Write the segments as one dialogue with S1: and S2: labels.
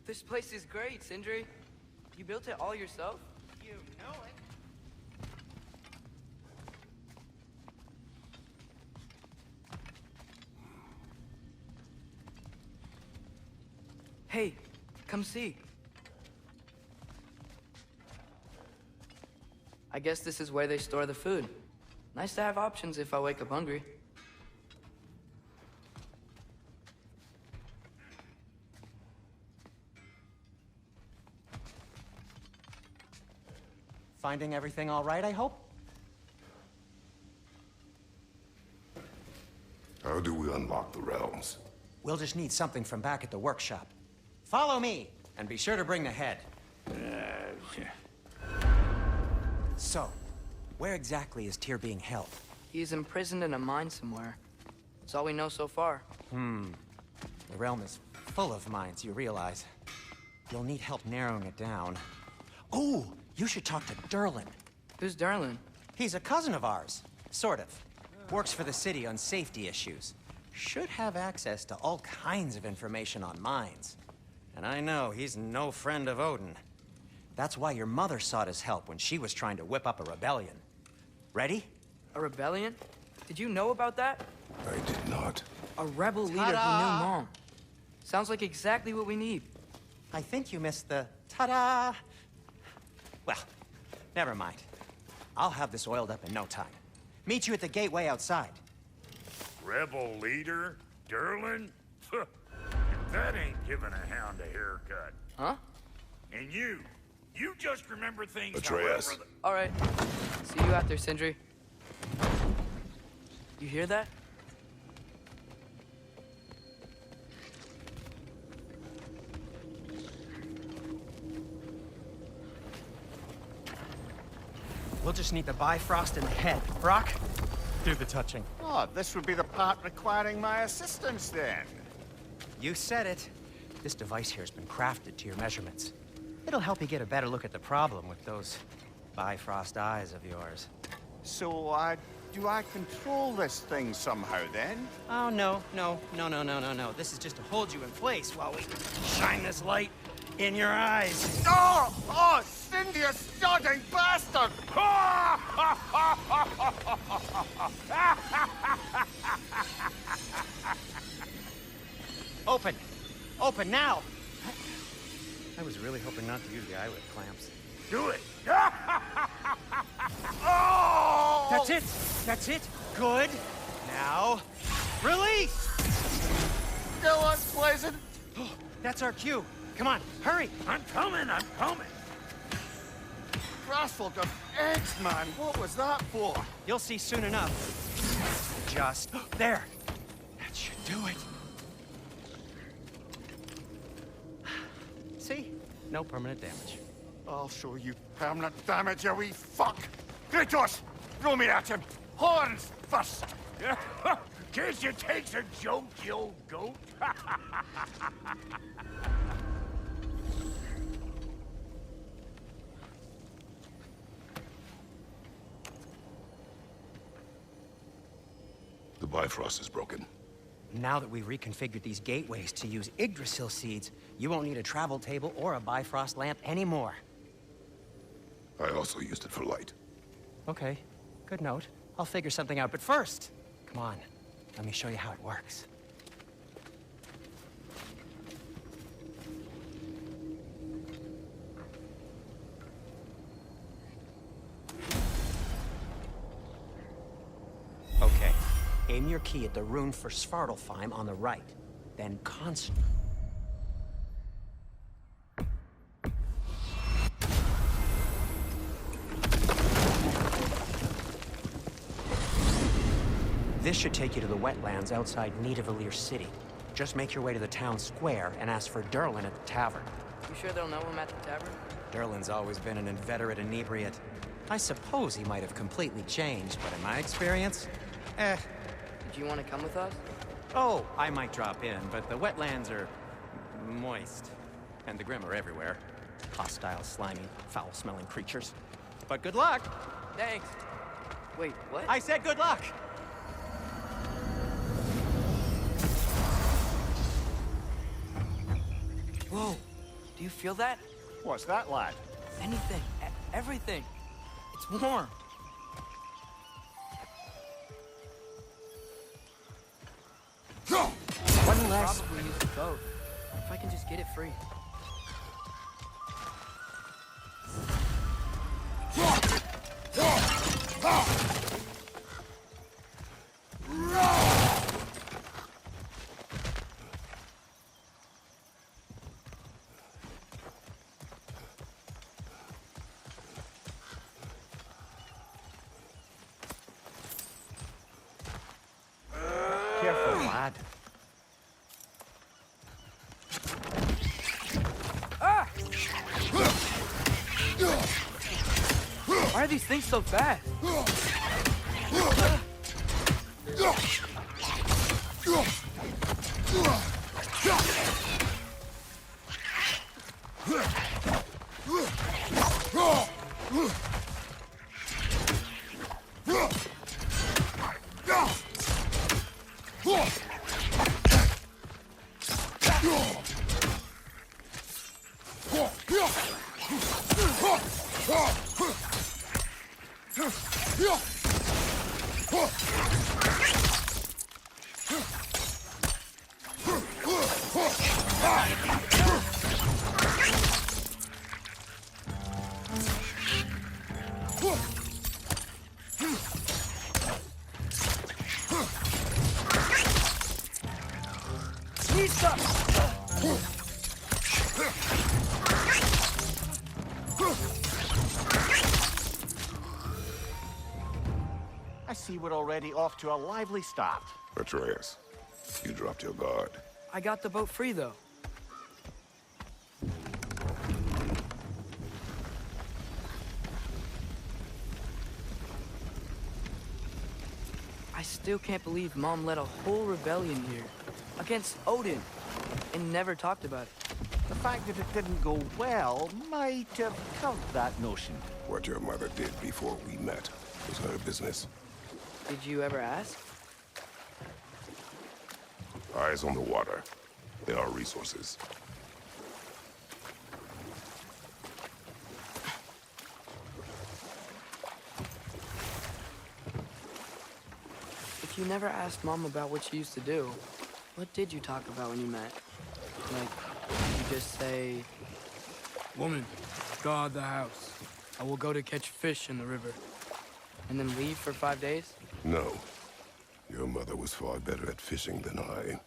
S1: This place is great, Sindri. You built it all yourself?
S2: You know it.
S1: Hey, come see. I guess this is where they store the food. Nice to have options if I wake up hungry.
S2: Finding everything all right, I hope?
S3: How do we unlock the realms?
S2: We'll just need something from back at the workshop. Follow me, and be sure to bring the head. So, where exactly is Tyr being held?
S1: He's imprisoned in a mine somewhere. That's all we know so far.
S2: The realm is full of mines, you realize. You'll need help narrowing it down. Oh, you should talk to Durlin.
S1: Who's Darlin?
S2: He's a cousin of ours, sort of. Works for the city on safety issues. Should have access to all kinds of information on mines. And I know he's no friend of Odin. That's why your mother sought his help when she was trying to whip up a rebellion. Ready?
S1: A rebellion? Did you know about that?
S3: I did not.
S1: A rebel leader who knew Mom. Sounds like exactly what we need.
S2: I think you missed the ta-da! Well, never mind. I'll have this oiled up in no time. Meet you at the gateway outside.
S4: Rebel leader? Durlin? That ain't giving a hound a haircut.
S1: Huh?
S4: And you just remember things
S3: Atreus.
S4: however
S1: All right. See you out there, Sindri. You hear that?
S2: We'll just need the Bifrost in the head. Brock, do the touching.
S5: Oh, this would be the part requiring my assistance then.
S2: You said it. This device here has been crafted to your measurements. It'll help you get a better look at the problem with those Bifrost eyes of yours.
S5: So, do I control this thing somehow then?
S2: Oh, no. This is just to hold you in place while we shine this light in your eyes.
S5: Oh! Oh, Cindy, you sodding bastard!
S2: Open! Open now! I was really hoping not to use the eyelid clamps.
S4: Do it!
S5: Oh!
S2: That's it! That's it! Good! Now, release!
S5: Go on, Pleasant!
S2: That's our cue. Come on, hurry!
S4: I'm coming!
S5: Grassful of eggs, man! What was that for?
S2: You'll see soon enough. Just there. That should do it. See? No permanent damage.
S5: I'll show you permanent damage, you wee fuck! Kratos! Throw me at him! Horns first!
S4: Guess you takes a joke, you old goat.
S3: The Bifrost is broken.
S2: Now that we've reconfigured these gateways to use Yggdrasil seeds, you won't need a travel table or a Bifrost lamp anymore.
S3: I also used it for light.
S2: Okay, good note. I'll figure something out, but first, come on, let me show you how it works. Okay, aim your key at the rune for Svartalfheim on the right, then concentrate. This should take you to the wetlands outside Nidavellir City. Just make your way to the town square and ask for Durlin at the tavern.
S1: You sure they'll know him at the tavern?
S2: Durlin's always been an inveterate inebriate. I suppose he might have completely changed, but in my experience,
S1: Did you want to come with us?
S2: Oh, I might drop in, but the wetlands are moist. And the Grim are everywhere. Hostile, slimy, foul-smelling creatures. But good luck!
S1: Thanks. Wait, what?
S2: I said good luck!
S1: Whoa, you feel that?
S5: What's that, lad?
S1: Anything. Everything. It's warm.
S5: One less.
S1: Probably use the boat. If I can just get it free.
S5: Careful, lad.
S1: Why are these things so fast?
S5: I see we're already off to a lively start.
S3: Atreus, you dropped your guard.
S1: I got the boat free, though. I still can't believe Mom led a whole rebellion here. Against Odin. And never talked about it.
S5: The fact that it didn't go well might have covered that notion.
S3: What your mother did before we met was her business.
S1: Did you ever ask?
S3: Eyes on the water. There are resources.
S1: If you never asked Mom about what she used to do, what did you talk about when you met? Like, did you just say, "Woman, guard the house. I will go to catch fish in the river." And then leave for 5 days?
S3: No. Your mother was far better at fishing than I.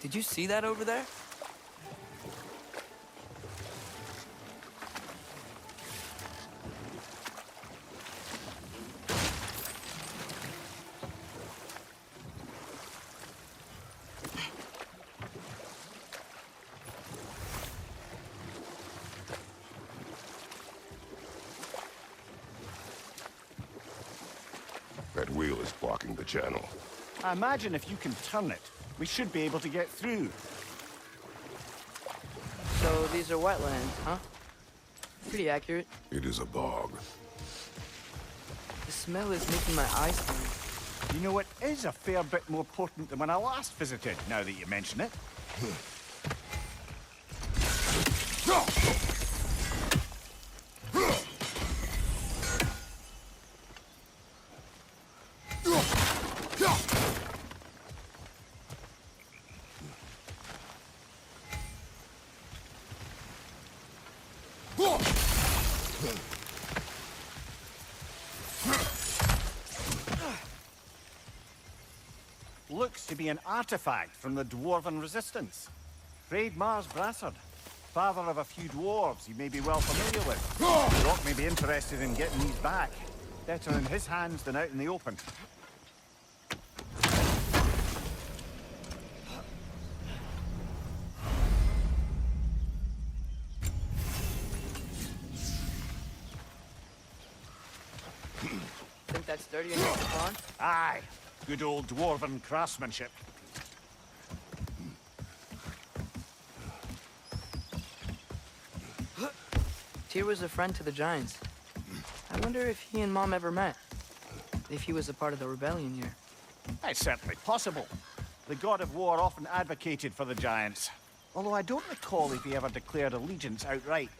S1: Did you see that over there?
S3: That wheel is blocking the channel.
S5: I imagine if you can turn it, we should be able to get through.
S1: So these are wetlands, huh? Pretty accurate.
S3: It is a bog.
S1: The smell is making my eyes burn.
S5: You know, it is a fair bit more potent than when I last visited, now that you mention it. to be an artifact from the Dwarven Resistance. Raid Mars Brassard, father of a few dwarves you may be well familiar with. Rock may be interested in getting these back. Better in his hands than out in the open.
S1: Think that's sturdy enough to pawn?
S5: Aye, good old Dwarven craftsmanship.
S1: Tyr was a friend to the Giants. I wonder if he and Mom ever met. If he was a part of the rebellion here.
S5: It's certainly possible. The God of War often advocated for the Giants. Although I don't recall if he ever declared allegiance outright.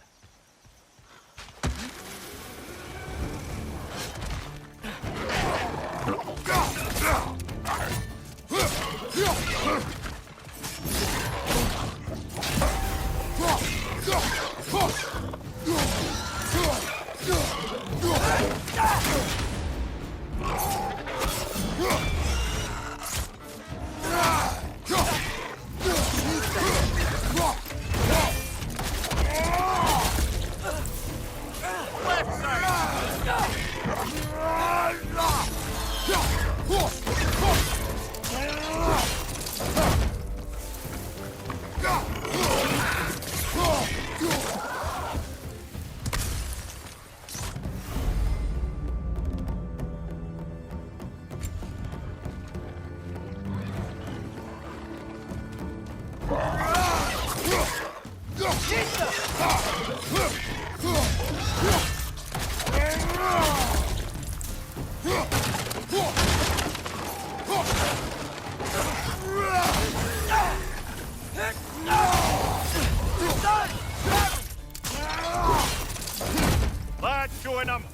S5: Lad, join them!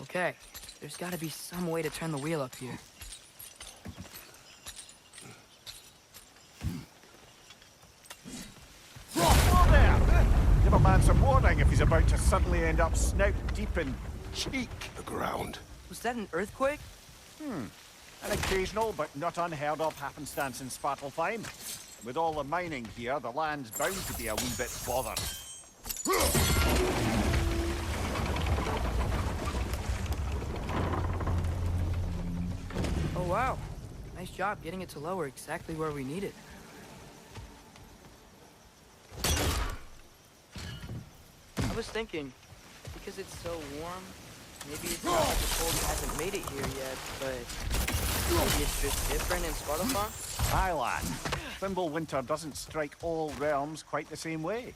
S1: Okay, there's gotta be some way to turn the wheel up here.
S5: Whoa there! Give a man some warning if he's about to suddenly end up snout deep in cheek.
S3: The ground.
S1: Was that an earthquake?
S5: An occasional but not unheard of happenstance in Svartalfheim. With all the mining here, the land's bound to be a wee bit bothered.
S1: Oh wow, nice job getting it to lower exactly where we need it. I was thinking, because it's so warm, maybe it's not that the cold hasn't made it here yet, but maybe it's just different in Svartalfheim?
S5: Aye, lad. Fimbulwinter doesn't strike all realms quite the same way.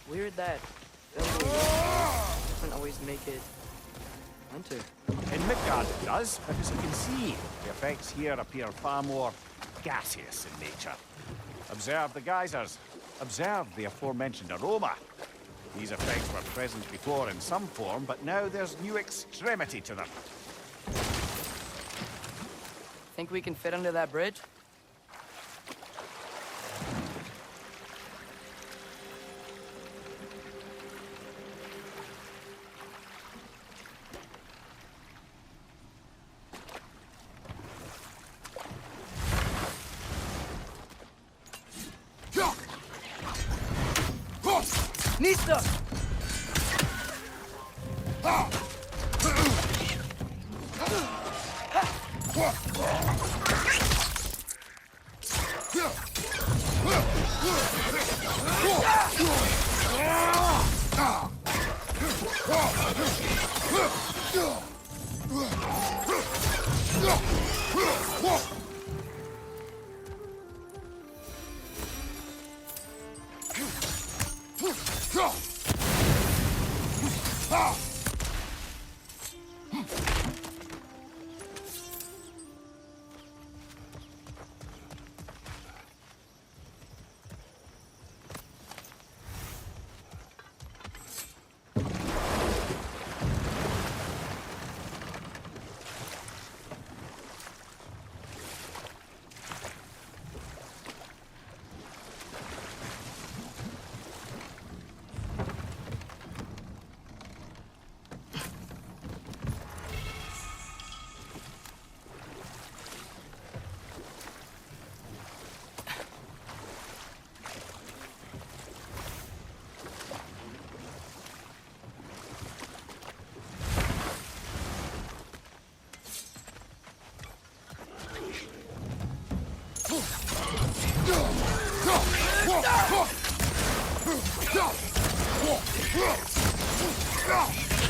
S1: Weird that doesn't always make it winter.
S5: In Midgard it does, but as you can see, the effects here appear far more gaseous in nature. Observe the geysers. Observe the aforementioned aroma. These effects were present before in some form, but now there's new extremity to them.
S1: Think we can fit under that bridge? Nista!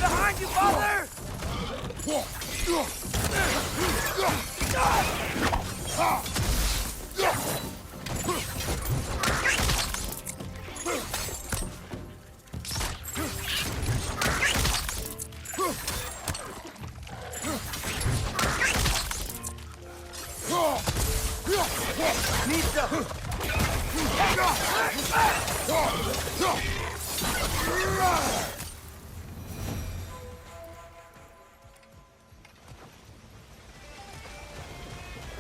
S1: Behind you, father!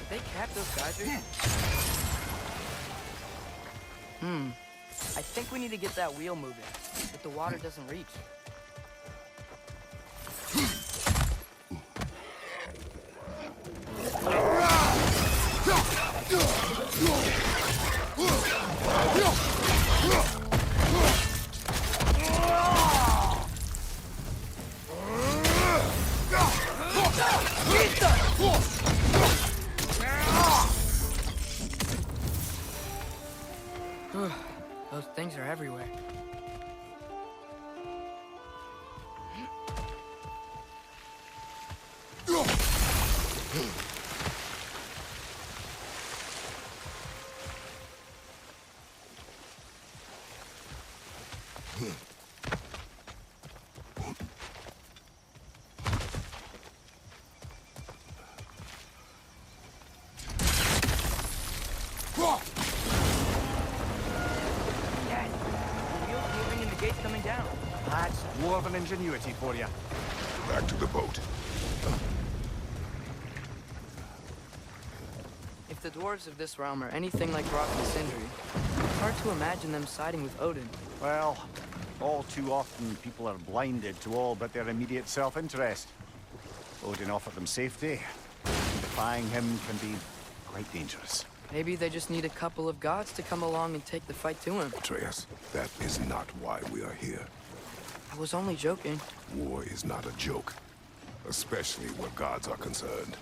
S1: They capped those geysers? I think we need to get that wheel moving, but the water doesn't reach. Those things are everywhere.
S5: That's dwarven ingenuity for you.
S3: Back to the boat.
S1: If the dwarves of this realm are anything like Rock and Sindri, it's hard to imagine them siding with Odin.
S5: Well, all too often people are blinded to all but their immediate self-interest. Odin offered them safety. Defying him can be quite dangerous.
S1: Maybe they just need a couple of gods to come along and take the fight to him.
S3: Atreus, that is not why we are here.
S1: I was only joking.
S3: War is not a joke, especially where gods are concerned.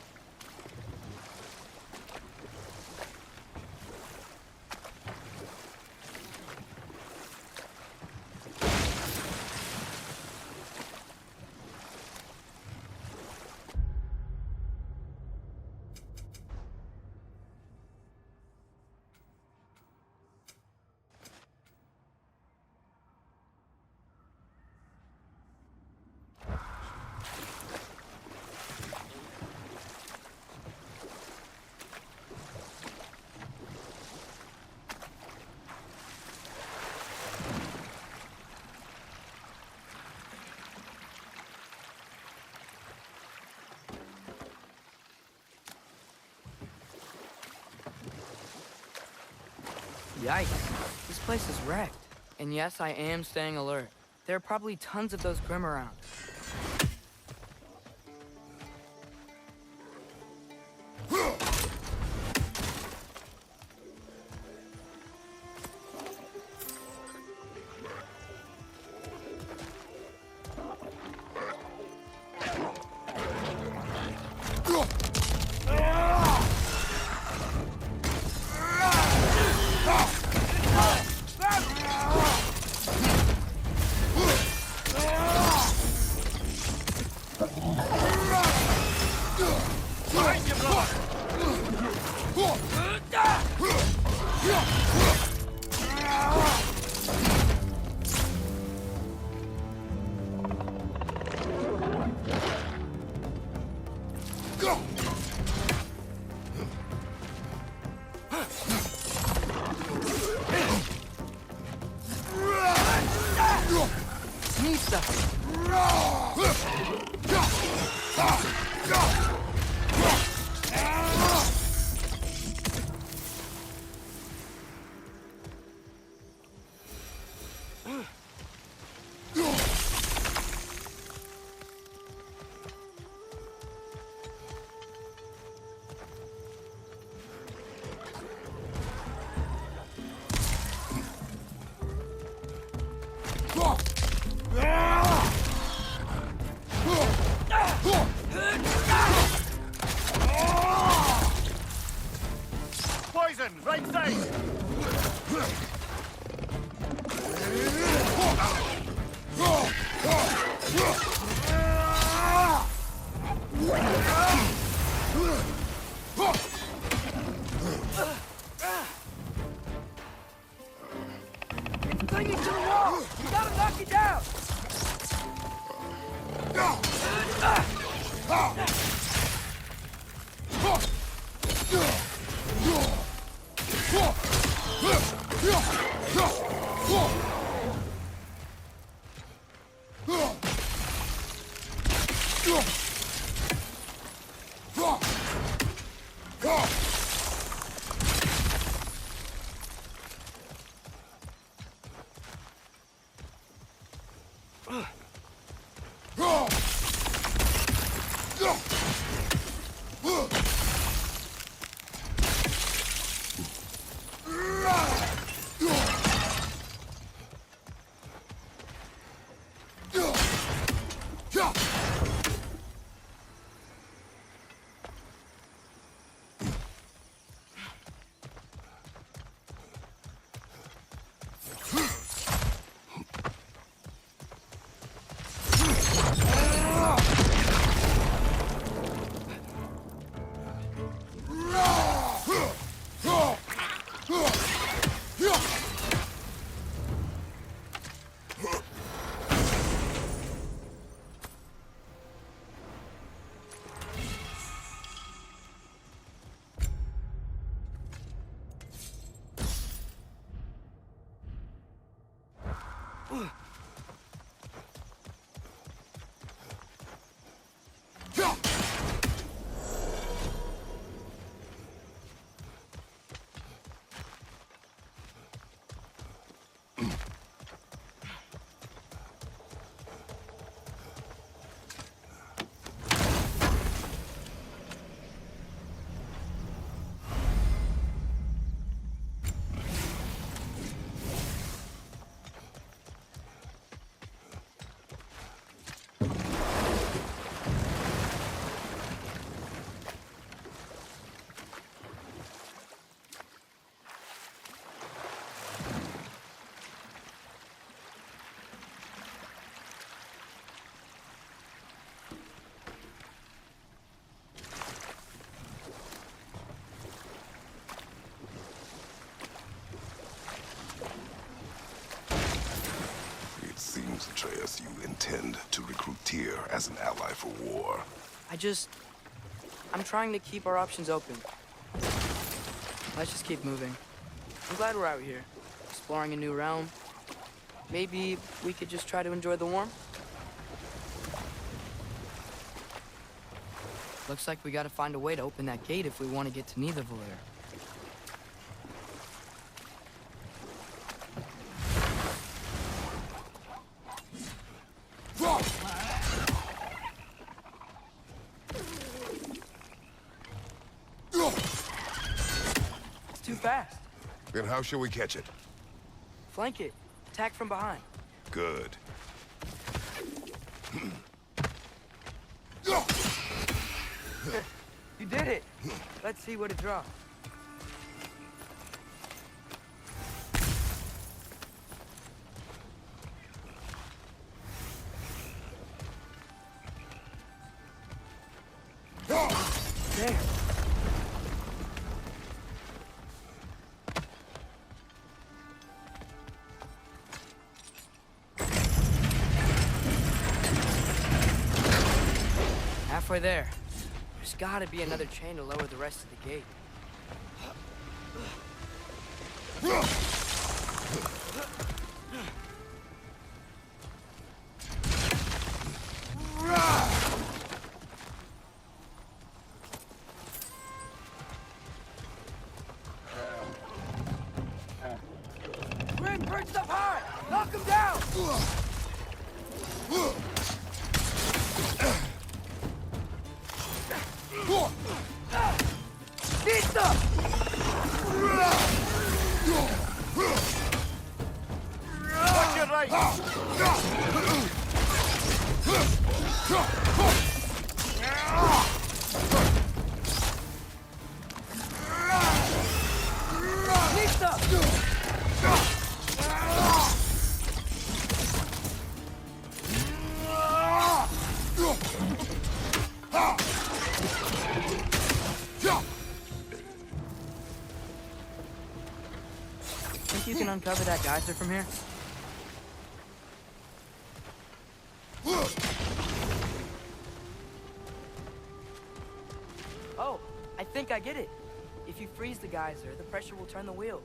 S1: Yikes. This place is wrecked. And yes, I am staying alert. There are probably tons of those Grim around. Neat stuff.
S5: Poison, right side!
S1: It's clinging to the wall! You gotta knock it down!
S3: Seems, Atreus, you intend to recruit Tyr as an ally for war.
S1: I'm trying to keep our options open. Let's just keep moving. I'm glad we're out here, exploring a new realm. Maybe we could just try to enjoy the warmth? Looks like we gotta find a way to open that gate if we want to get to Nidavellir. It's too fast.
S3: Then how shall we catch it?
S1: Flank it. Attack from behind.
S3: Good.
S1: You did it. Let's see what it draws. There. Halfway there. There's gotta be another chain to lower the rest of the gate. Grim, perched up high! Knock him down! Pizza!
S5: Watch your right!
S1: Pizza! Think you can uncover that geyser from here? Oh, I think I get it. If you freeze the geyser, the pressure will turn the wheel.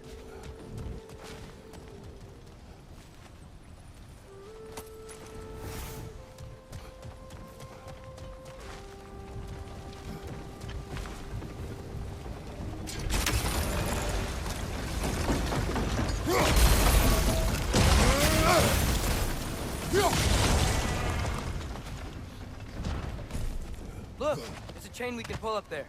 S1: Look, there's a chain we can pull up there.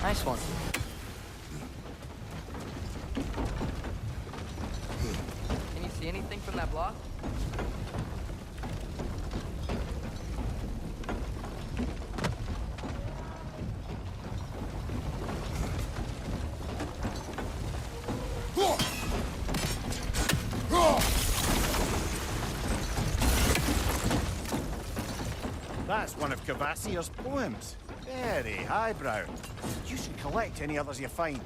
S1: Nice one. Can you see anything from that block?
S5: That's one of Kvasir's poems. Very highbrow. You should collect any others you find.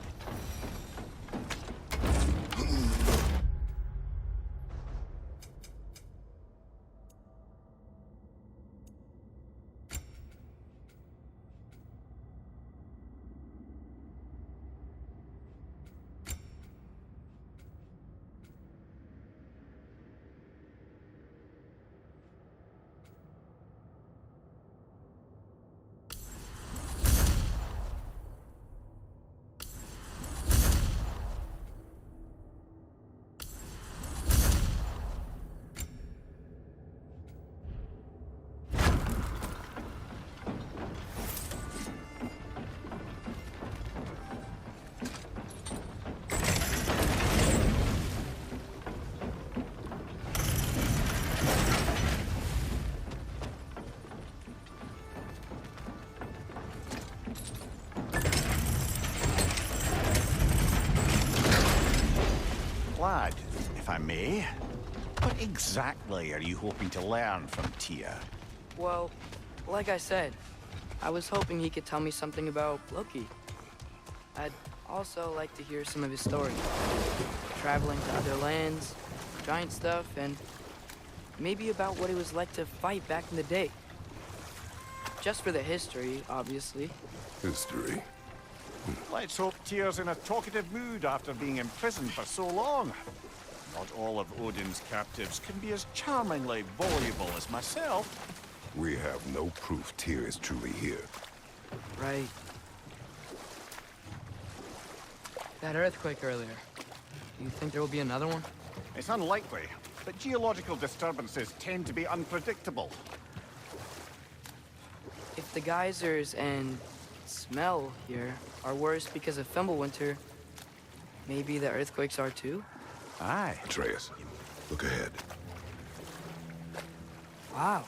S5: Lad, if I may, what exactly are you hoping to learn from Tyr?
S1: Well, like I said, I was hoping he could tell me something about Loki. I'd also like to hear some of his stories. Traveling to other lands, giant stuff, and maybe about what it was like to fight back in the day. Just for the history, obviously.
S3: History.
S5: Let's hope Tyr's in a talkative mood after being imprisoned for so long. Not all of Odin's captives can be as charmingly voluble as myself.
S3: We have no proof Tyr is truly here.
S1: Right. That earthquake earlier. Do you think there will be another one?
S5: It's unlikely, but geological disturbances tend to be unpredictable.
S1: If the geysers and smell here are worse because of Fimbulwinter, maybe the earthquakes are too?
S5: Aye.
S3: Atreus, look ahead.
S1: Wow.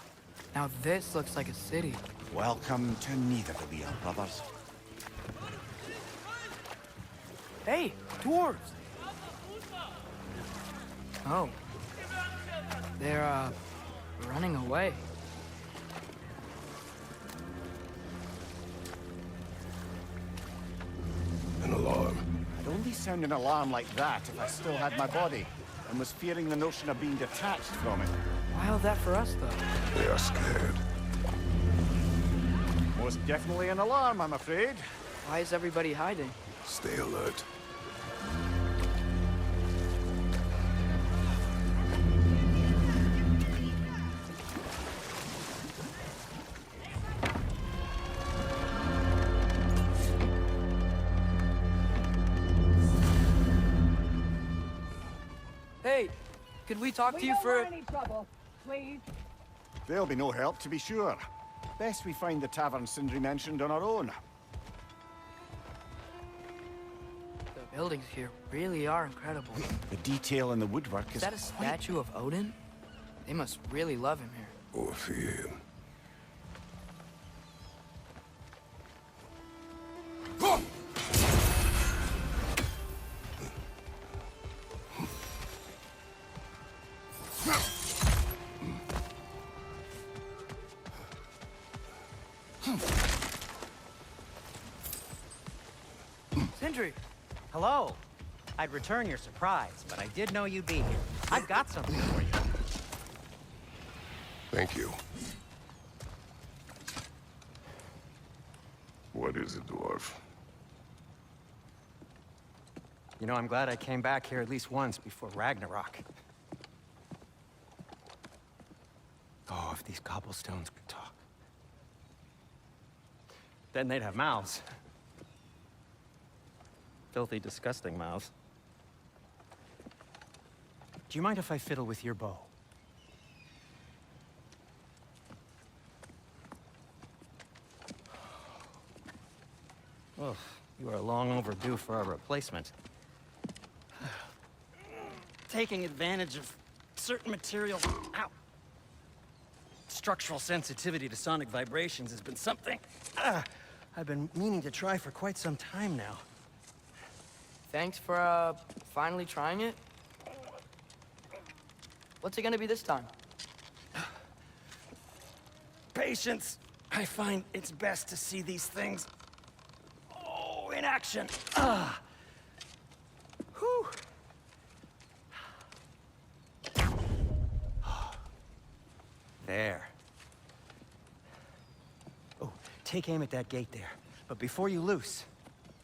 S1: Now this looks like a city.
S5: Welcome to Nidavellir, brothers.
S1: Hey, dwarves! Oh. They're, running away.
S3: An alarm.
S5: I'd only sound an alarm like that if I still had my body, and was fearing the notion of being detached from it.
S1: Wild that for us, though.
S3: They are scared.
S5: Most definitely an alarm, I'm afraid.
S1: Why is everybody hiding?
S3: Stay alert.
S1: Hey, could we talk to you for...
S6: any trouble, please.
S5: There'll be no help, to be sure. Best we find the tavern Sindri mentioned on our own.
S1: The buildings here really are incredible.
S5: The detail in the woodwork
S1: Is that a statue of Odin? They must really love him here.
S3: Or fear him.
S1: Sindri!
S2: Hello. I'd return your surprise, but I did know you'd be here. I've got something for you.
S3: Thank you. What is it, dwarf?
S2: You know, I'm glad I came back here at least once before Ragnarok. Oh, if these cobblestones could talk. Then they'd have mouths. Filthy, disgusting mouths. Do you mind if I fiddle with your bow? Oh, you are long overdue for a replacement. Taking advantage of certain materials. Ow! Structural sensitivity to sonic vibrations has been something I've been meaning to try for quite some time now.
S1: Thanks for, finally trying it. What's it gonna be this time?
S2: Patience. I find it's best to see these things, in action. Whew. There. Oh, take aim at that gate there. But before you loose,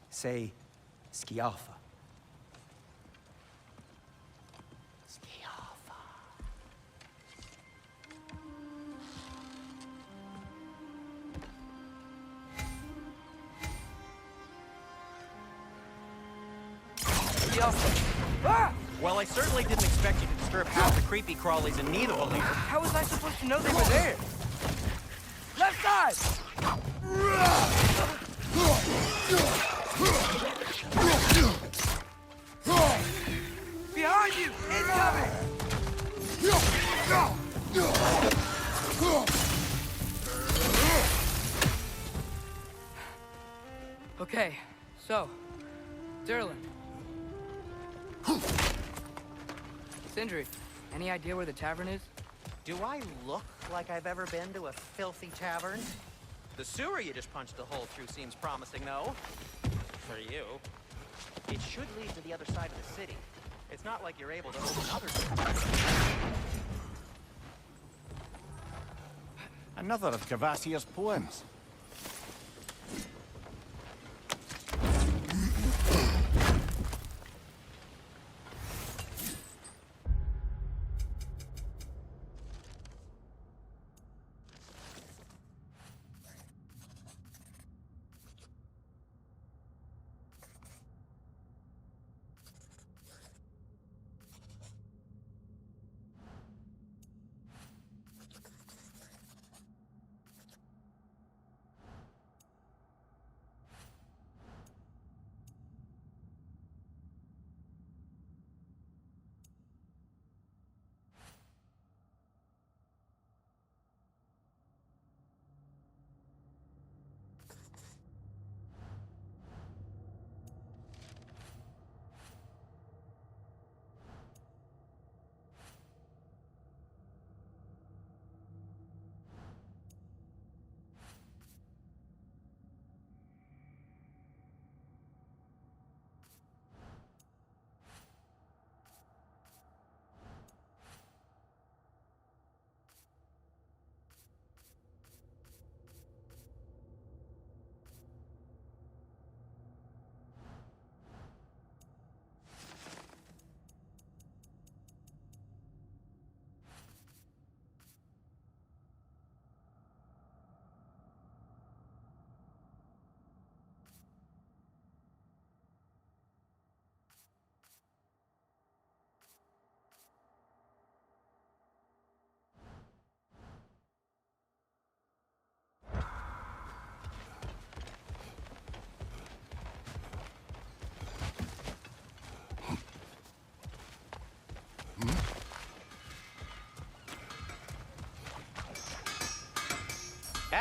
S2: say, Skialfa. Skialfa.
S1: Ah!
S2: Well, I certainly didn't expect you to disturb half the creepy crawlies in Nidavellir.
S1: How was I supposed to know they were there? Left side! Behind you! Incoming! Okay, so, Durlin. Sindri, any idea where the tavern is?
S2: Do I look like I've ever been to a filthy tavern? The sewer you just punched a hole through seems promising, though. For you. It should lead to the other side of the city. It's not like you're able to open other doors.
S5: Another of Cavassier's poems.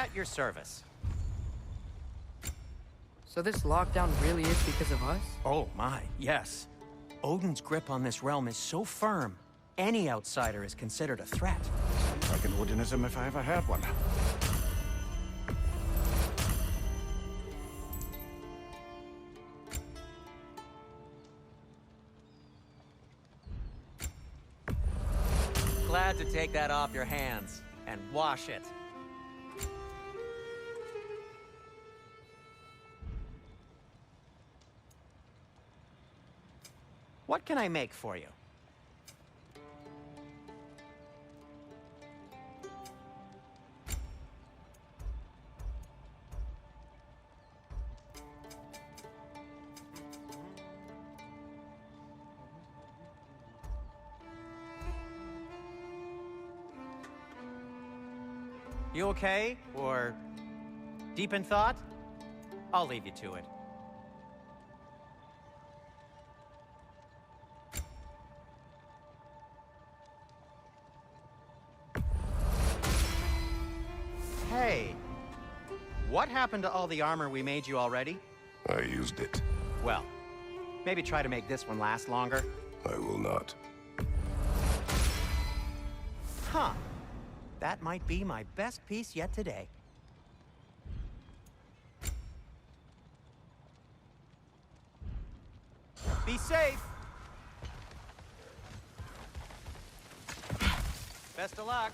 S2: At your service.
S1: So this lockdown really is because of us?
S2: Oh my, yes. Odin's grip on this realm is so firm, any outsider is considered a threat.
S5: Like an Odinism if I ever heard one.
S2: Glad to take that off your hands and wash it. What can I make for you? You okay? Or deep in thought? I'll leave you to it. Hey, what happened to all the armor we made you already?
S3: I used it.
S2: Well, maybe try to make this one last longer.
S3: I will not.
S2: Huh. That might be my best piece yet today. Be safe. Best of luck.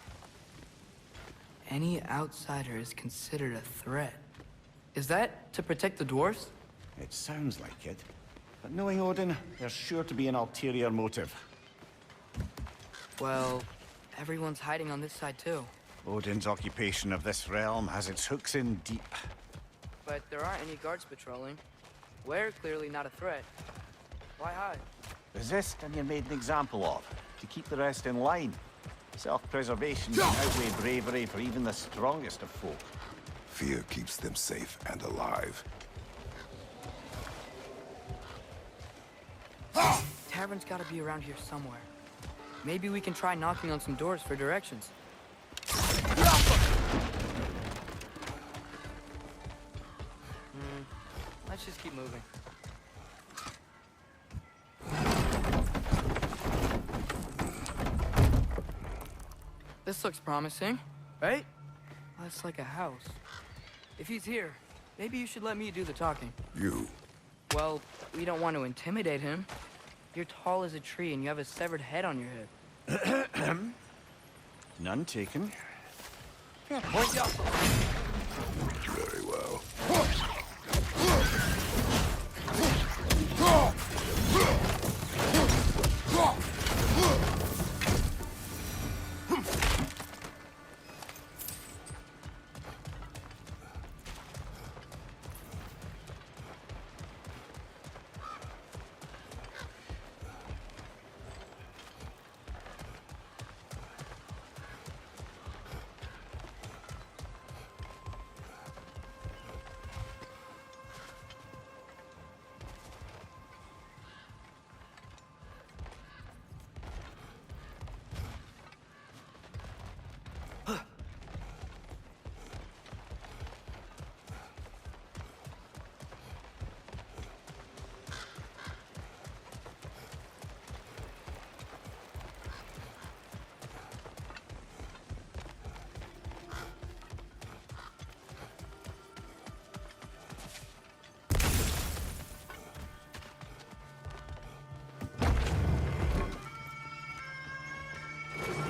S1: Any outsider is considered a threat. Is that to protect the dwarves?
S5: It sounds like it. But knowing Odin, there's sure to be an ulterior motive.
S1: Well, everyone's hiding on this side too.
S5: Odin's occupation of this realm has its hooks in deep.
S1: But there aren't any guards patrolling. We're clearly not a threat. Why hide?
S5: Resist and you're made an example of, to keep the rest in line. Self-preservation can outweigh bravery for even the strongest of folk.
S3: Fear keeps them safe and alive.
S1: Tavern's gotta be around here somewhere. Maybe we can try knocking on some doors for directions. Let's just keep moving. This looks promising, right? That's like a house. If he's here, maybe you should let me do the talking.
S3: You.
S1: Well, we don't want to intimidate him. You're tall as a tree and you have a severed head on your head.
S5: None taken.
S1: Here, point you up.
S3: Very well.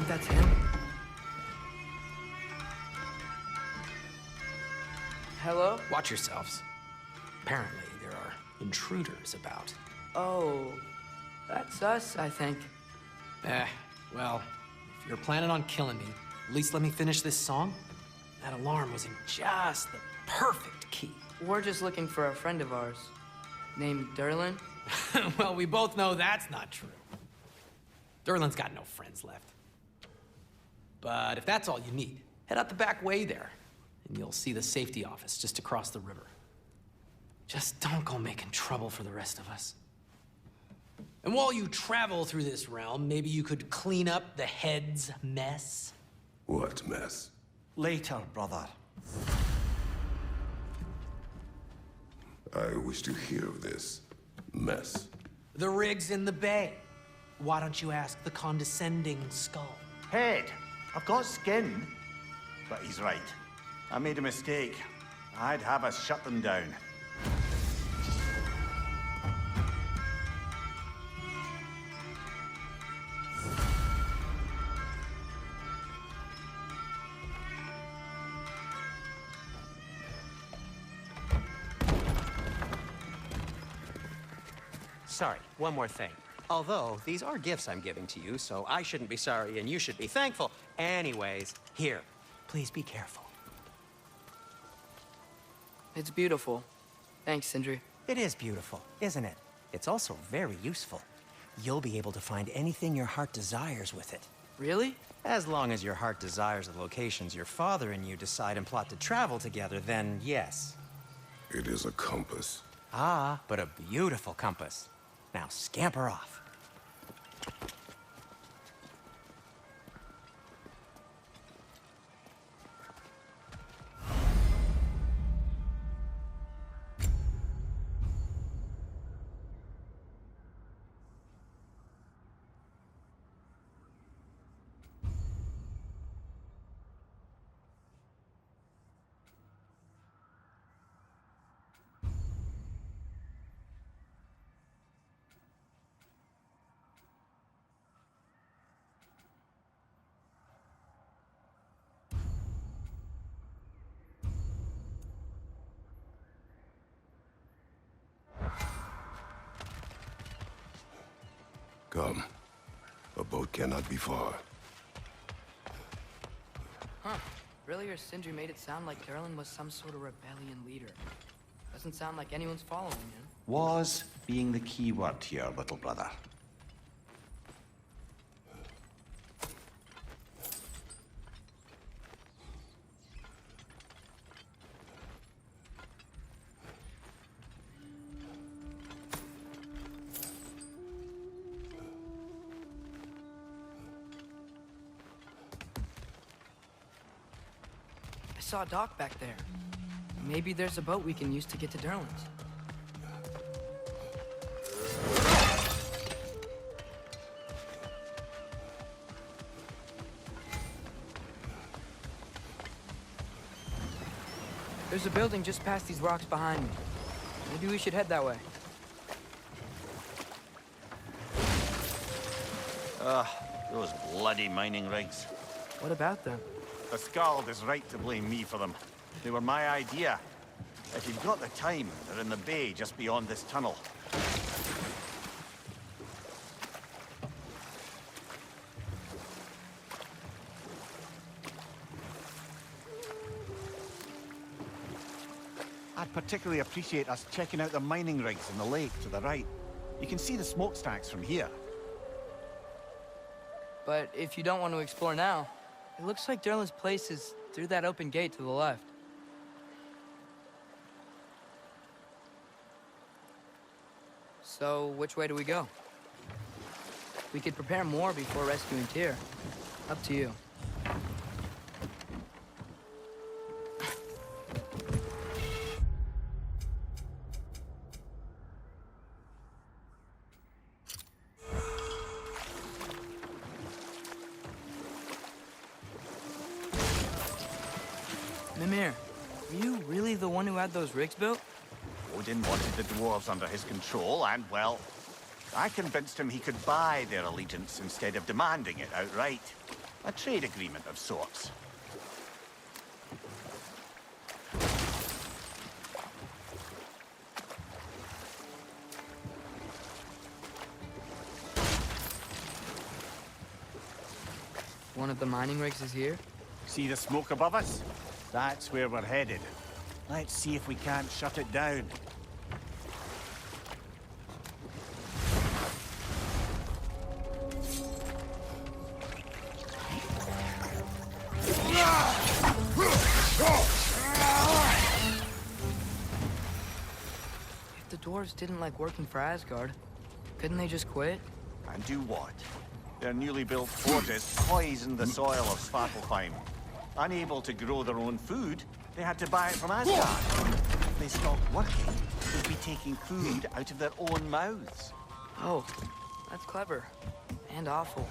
S1: That's him. Hello?
S6: Watch yourselves. Apparently, there are intruders about.
S1: Oh, that's us, I think.
S6: Well, if you're planning on killing me, at least let me finish this song. That alarm was in just the perfect key.
S1: We're just looking for a friend of ours, named Derlin.
S6: Well, we both know that's not true. Derlin's got no friends left. But if that's all you need, head out the back way there, and you'll see the safety office just across the river. Just don't go making trouble for the rest of us. And while you travel through this realm, maybe you could clean up the head's mess.
S3: What mess?
S7: Later, brother.
S3: I wish to hear of this mess.
S6: The rig's in the bay. Why don't you ask the condescending skull?
S5: Head, I've got skin. But he's right. I made a mistake. I'd have us shut them down.
S2: Sorry, one more thing. Although, these are gifts I'm giving to you, so I shouldn't be sorry and you should be thankful. Anyways, here, please be careful.
S1: It's beautiful. Thanks, Sindri.
S2: It is beautiful, isn't it? It's also very useful. You'll be able to find anything your heart desires with it.
S1: Really?
S2: As long as your heart desires the locations your father and you decide and plot to travel together, then yes.
S3: It is a compass.
S2: Ah, but a beautiful compass. Now scamper off.
S3: Come. A boat cannot be far.
S1: Huh. Earlier, Sindri made it sound like Durlin was some sort of rebellion leader. Doesn't sound like anyone's following him.
S5: Was being the key word here, little brother.
S1: I saw a dock back there. Maybe there's a boat we can use to get to Durlin's. There's a building just past these rocks behind me. Maybe we should head that way.
S5: Those bloody mining rigs.
S1: What about them?
S5: The Skald is right to blame me for them. They were my idea. If you've got the time, they're in the bay just beyond this tunnel. I'd particularly appreciate us checking out the mining rigs in the lake to the right. You can see the smokestacks from here.
S1: But if you don't want to explore now, it looks like Durlin's place is through that open gate to the left. So, which way do we go? We could prepare more before rescuing Tyr. Up to you. Mimir, are you really the one who had those rigs built?
S5: Odin wanted the dwarves under his control, and, well, I convinced him he could buy their allegiance instead of demanding it outright. A trade agreement of sorts.
S1: One of the mining rigs is here?
S5: See the smoke above us? That's where we're headed. Let's see if we can't shut it down.
S1: If the dwarves didn't like working for Asgard, couldn't they just quit?
S5: And do what? Their newly built fortress poisoned the soil of Svartalfheim. Unable to grow their own food, They had to buy it from Asgard. If they stopped working, they'd be taking food out of their own mouths.
S1: Oh, that's clever. And awful.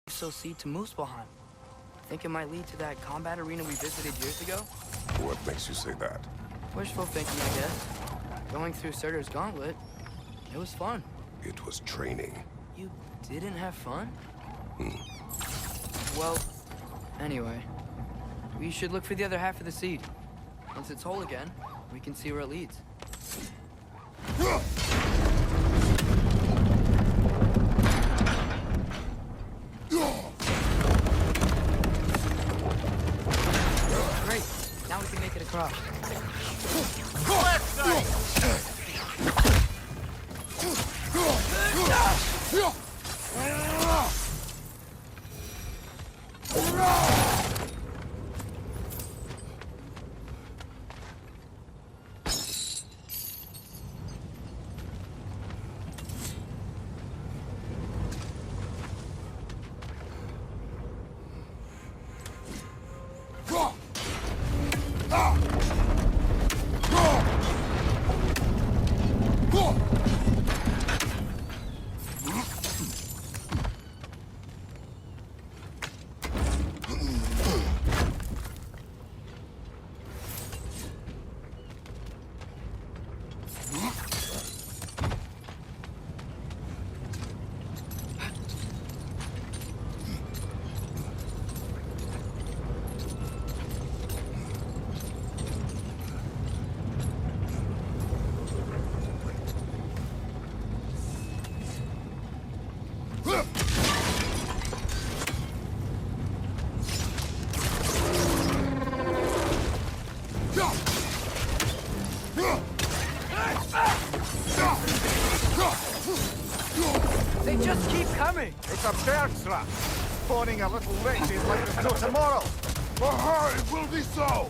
S1: So see to Muspelheim. Think it might lead to that combat arena we visited years ago?
S3: What makes you say that?
S1: Wishful thinking, I guess. Going through Surtur's gauntlet, it was fun.
S3: It was training.
S1: You didn't have fun? Well, anyway, we should look for the other half of the seed. Once it's whole again, we can see where it leads. Great, now we can make it across.
S5: Left side!
S1: They just keep coming!
S5: It's a bird trap. Spawning a little witches like there's no tomorrow.
S3: For her, it will be so!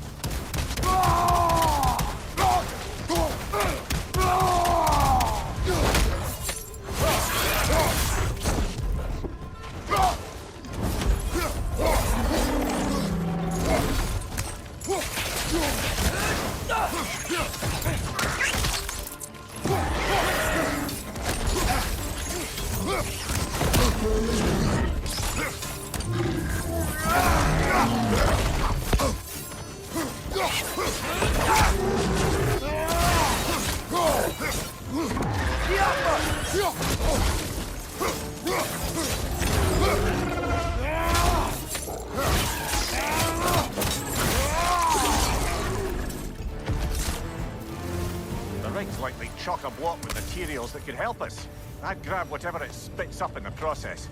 S5: The rig's likely chock-a-block with materials that could help us. I'd grab whatever it spits up in the process.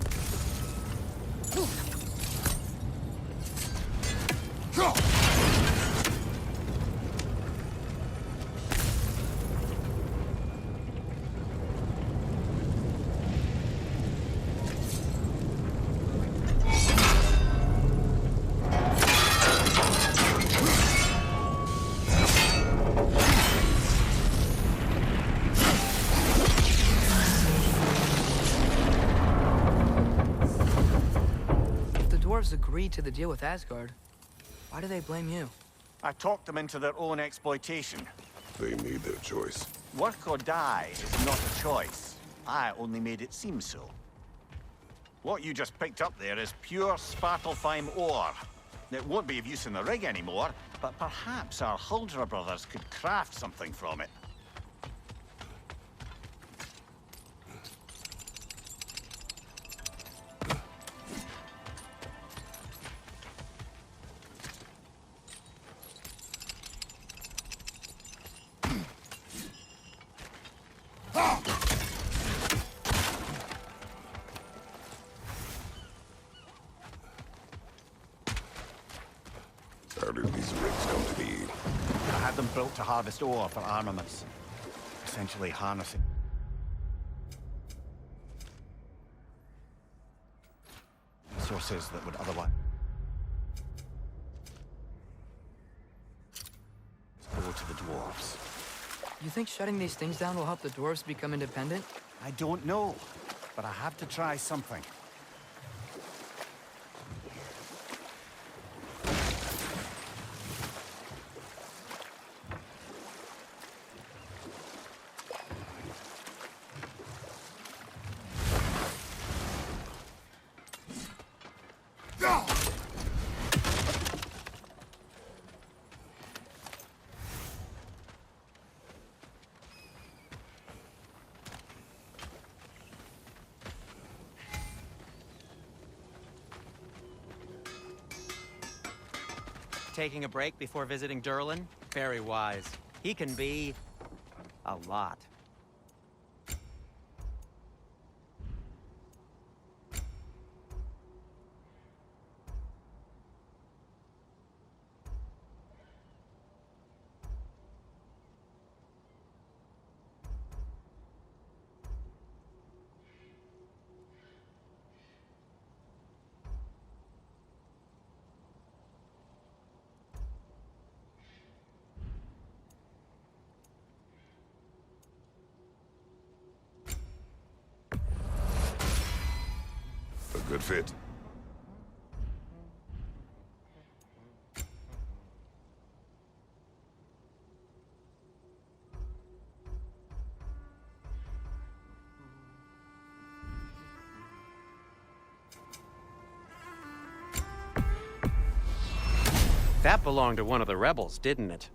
S1: Agreed to the deal with Asgard. Why do they blame you?
S5: I talked them into their own exploitation.
S3: They made their choice.
S5: Work or die is not a choice. I only made it seem so. What you just picked up there is pure Svartalfheim ore. It won't be of use in the rig anymore, but perhaps our Huldra brothers could craft something from it.
S3: How did these rigs come to be?
S5: built to harvest ore for armaments. Essentially harnessing resources that would otherwise go to the dwarves.
S1: You think shutting these things down will help the dwarves become independent?
S5: I don't know, but I have to try something.
S2: Taking a break before visiting Durlin? Very wise. He can be a lot.
S3: A good fit.
S2: That belonged to one of the rebels, didn't it?